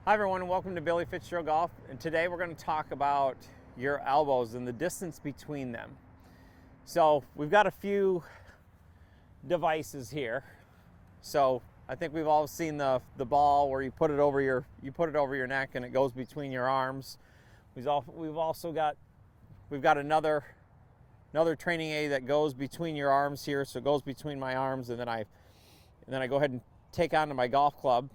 Hi everyone and welcome to Billy Fitzgerald Golf, and today we're going to talk about your elbows and the distance between them. So we've got a few devices here. So I think we've all seen the ball where you put it over your neck and it goes between your arms. We've got another training aid that goes between your arms here, so it goes between my arms, and then I go ahead and take onto my golf club.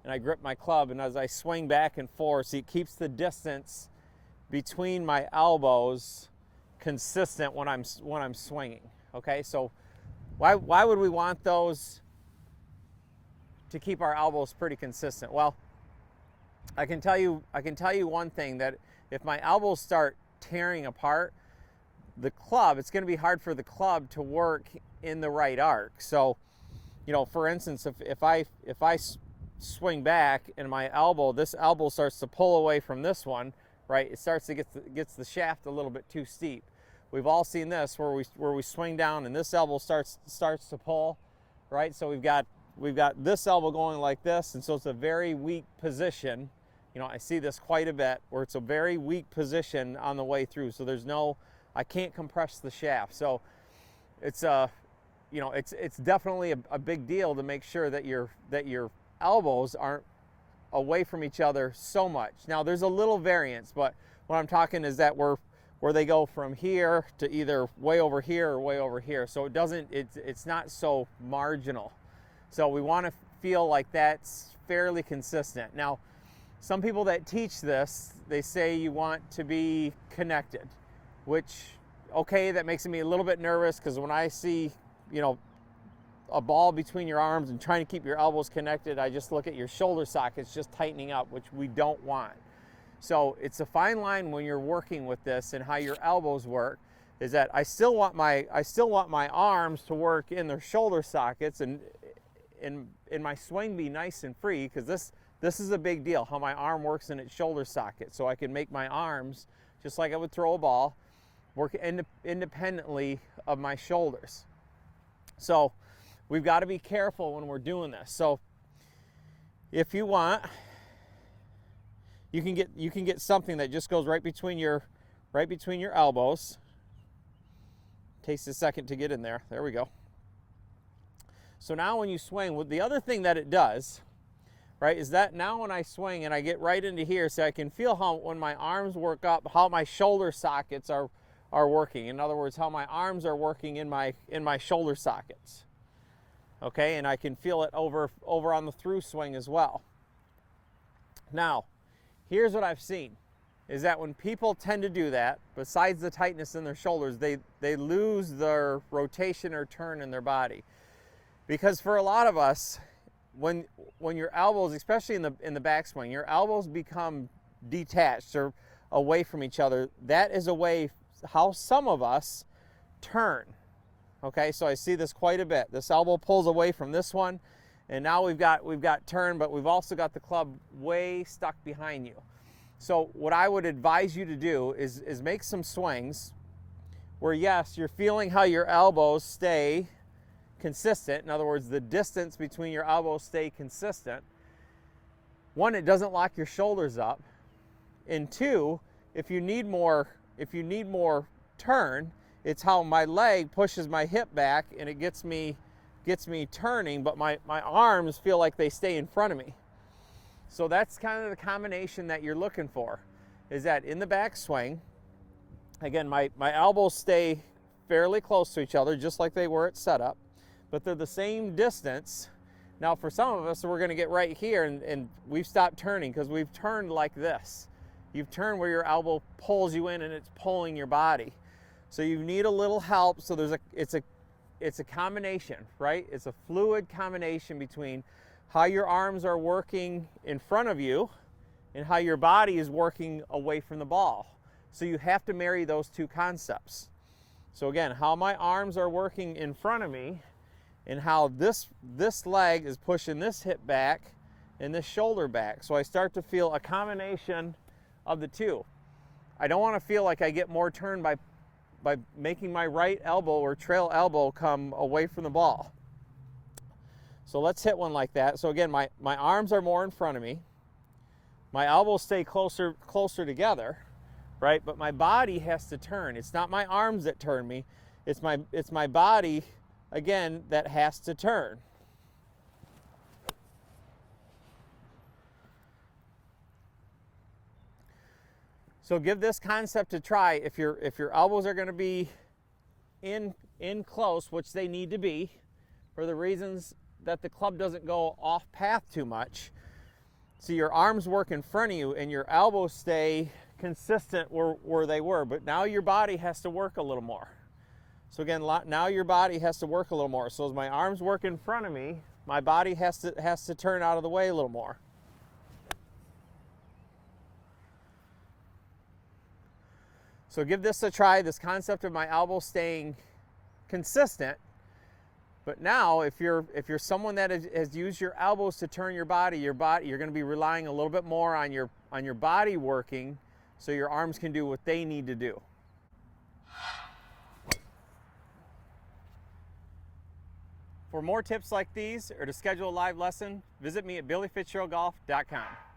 And I grip my club, and as I swing back and forth, see, it keeps the distance between my elbows consistent when I'm swinging. Okay, so why would we want those to keep our elbows pretty consistent? Well, I can tell you one thing, that if my elbows start tearing apart, it's going to be hard for the club to work in the right arc. So, for instance, if I swing back and this elbow starts to pull away from this one, right? It starts to gets the shaft a little bit too steep. We've all seen this where we swing down and this elbow starts to pull, right? So we've got this elbow going like this, and so it's a very weak position. I see this quite a bit where it's a very weak position on the way through. So I can't compress the shaft. So it's definitely a big deal to make sure that your elbows aren't away from each other so much. Now there's a little variance, but what I'm talking is that where they go from here to either way over here or way over here. So it's not so marginal. So we want to feel like that's fairly consistent. Now, some people that teach this, they say you want to be connected, which, okay, that makes me a little bit nervous, because when I see, a ball between your arms and trying to keep your elbows connected, I just look at your shoulder sockets just tightening up, which we don't want. So it's a fine line when you're working with this and how your elbows work, is that I still want my arms to work in their shoulder sockets and in my swing be nice and free, because this is a big deal, how my arm works in its shoulder socket. So I can make my arms, just like I would throw a ball, work independently of my shoulders. So we've got to be careful when we're doing this. So if you want, you can get something that just goes right between your elbows. Takes a second to get in there. There we go. So now when you swing, the other thing that it does, right, is that now when I swing and I get right into here, so I can feel how when my arms work up, how my shoulder sockets are working. In other words, how my arms are working in my shoulder sockets. Okay, and I can feel it over on the through swing as well. Now, here's what I've seen, is that when people tend to do that, besides the tightness in their shoulders, they lose their rotation or turn in their body. Because for a lot of us, when your elbows, especially in the backswing, your elbows become detached or away from each other, that is a way how some of us turn. Okay, so I see this quite a bit. This elbow pulls away from this one, and now we've got turn, but we've also got the club way stuck behind you. So what I would advise you to do is make some swings where, yes, you're feeling how your elbows stay consistent. In other words, the distance between your elbows stay consistent. One, it doesn't lock your shoulders up. And two, if you need more turn, it's how my leg pushes my hip back and it gets me turning, but my arms feel like they stay in front of me. So that's kind of the combination that you're looking for, is that in the backswing, again, my elbows stay fairly close to each other, just like they were at setup, but they're the same distance. Now for some of us, we're going to get right here and we've stopped turning because we've turned like this. You've turned where your elbow pulls you in and it's pulling your body. So you need a little help. So it's a combination, right? It's a fluid combination between how your arms are working in front of you and how your body is working away from the ball. So you have to marry those two concepts. So again, how my arms are working in front of me and how this leg is pushing this hip back and this shoulder back. So I start to feel a combination of the two. I don't want to feel like I get more turn by making my right elbow or trail elbow come away from the ball. So let's hit one like that. So again, my arms are more in front of me. my elbows stay closer together, right? But my body has to turn. It's not my arms that turn me. It's my body, again, that has to turn. So give this concept a try. If your elbows are going to be in close, which they need to be, for the reasons that the club doesn't go off path too much. So your arms work in front of you and your elbows stay consistent where they were, but now your body has to work a little more. So again, now your body has to work a little more. So as my arms work in front of me, my body has to turn out of the way a little more. So give this a try, this concept of my elbow staying consistent. But now if you're someone that has used your elbows to turn your body, you're going to be relying a little bit more on your body working so your arms can do what they need to do. For more tips like these or to schedule a live lesson, visit me at BillyFitzgeraldGolf.com.